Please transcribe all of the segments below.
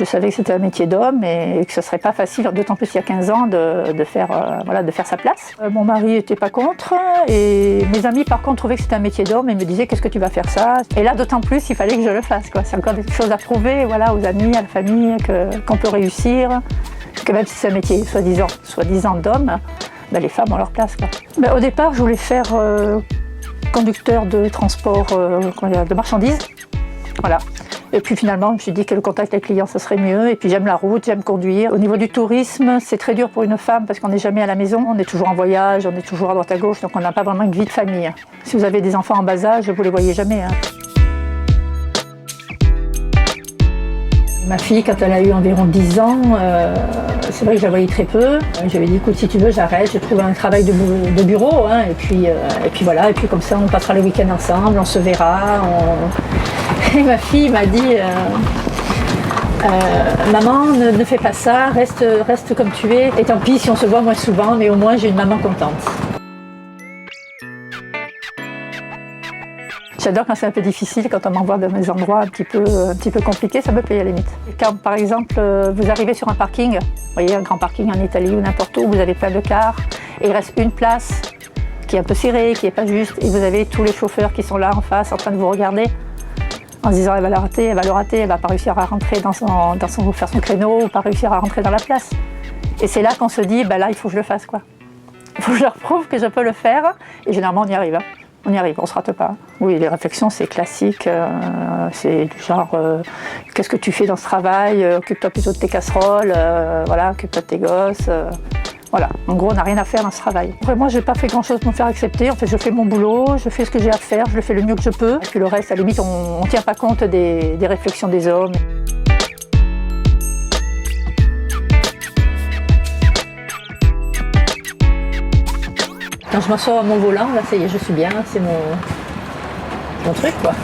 Je savais que c'était un métier d'homme et que ce ne serait pas facile, d'autant plus il y a 15 ans, de faire sa place. Mon mari n'était pas contre et mes amis par contre trouvaient que c'était un métier d'homme et me disaient qu'est-ce que tu vas faire ça? Et là d'autant plus il fallait que je le fasse. C'est encore des choses à prouver aux amis, à la famille, qu'on peut réussir, que même si c'est un métier soi-disant d'homme, les femmes ont leur place. Au départ je voulais faire conducteur de transport de marchandises. Voilà. Et puis finalement, je me suis dit que le contact avec les clients, ça serait mieux. Et puis j'aime la route, j'aime conduire. Au niveau du tourisme, c'est très dur pour une femme parce qu'on n'est jamais à la maison. On est toujours en voyage, on est toujours à droite à gauche, donc on n'a pas vraiment une vie de famille. Si vous avez des enfants en bas âge, vous ne les voyez jamais. Ma fille, quand elle a eu environ 10 ans, c'est vrai que je la voyais très peu. Je lui ai dit, écoute, si tu veux, j'arrête, je trouve un travail de bureau. Et puis voilà, et puis comme ça, on passera le week-end ensemble, on se verra. Et ma fille m'a dit, maman, ne fais pas ça, reste comme tu es. Et tant pis si on se voit moins souvent, mais au moins j'ai une maman contente. J'adore quand c'est un peu difficile, quand on m'envoie dans des endroits un petit peu compliqués, ça me plaît à la limite. Quand par exemple vous arrivez sur un parking, vous voyez un grand parking en Italie ou n'importe où, vous avez plein de cars et il reste une place qui est un peu serrée, qui n'est pas juste, et vous avez tous les chauffeurs qui sont là en face en train de vous regarder en se disant elle va le rater, elle va pas réussir à rentrer faire son créneau ou pas réussir à rentrer dans la place. Et c'est là qu'on se dit là il faut que je le fasse quoi. Il faut que je leur prouve que je peux le faire et généralement on y arrive. On y arrive, on ne se rate pas. Oui, les réflexions, c'est classique. C'est du genre, qu'est-ce que tu fais dans ce travail? Occupe-toi plutôt de tes casseroles, occupe-toi de tes gosses. Voilà, en gros, on n'a rien à faire dans ce travail. Après, moi, je n'ai pas fait grand-chose pour me faire accepter. En fait, je fais mon boulot, je fais ce que j'ai à faire, je le fais le mieux que je peux. Et puis le reste, à la limite, on ne tient pas compte des réflexions des hommes. Quand je m'assois à mon volant, là ça y est, je suis bien, c'est mon truc quoi.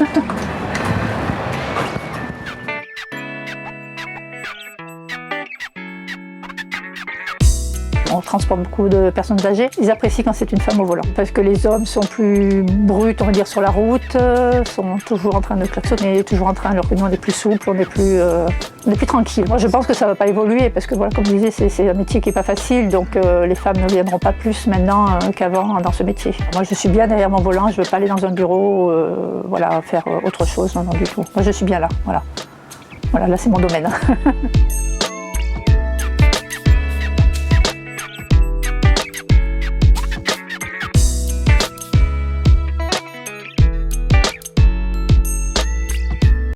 On transporte beaucoup de personnes âgées. Ils apprécient quand c'est une femme au volant. Parce que les hommes sont plus bruts, on va dire, sur la route, sont toujours en train de klaxonner, toujours en train, alors que nous on est plus souple, on est plus tranquille. Moi je pense que ça ne va pas évoluer parce que voilà, comme je disais, c'est un métier qui n'est pas facile, donc les femmes ne viendront pas plus maintenant qu'avant dans ce métier. Moi je suis bien derrière mon volant, je ne veux pas aller dans un bureau, faire autre chose, non du tout. Moi je suis bien là, voilà. Voilà, là c'est mon domaine.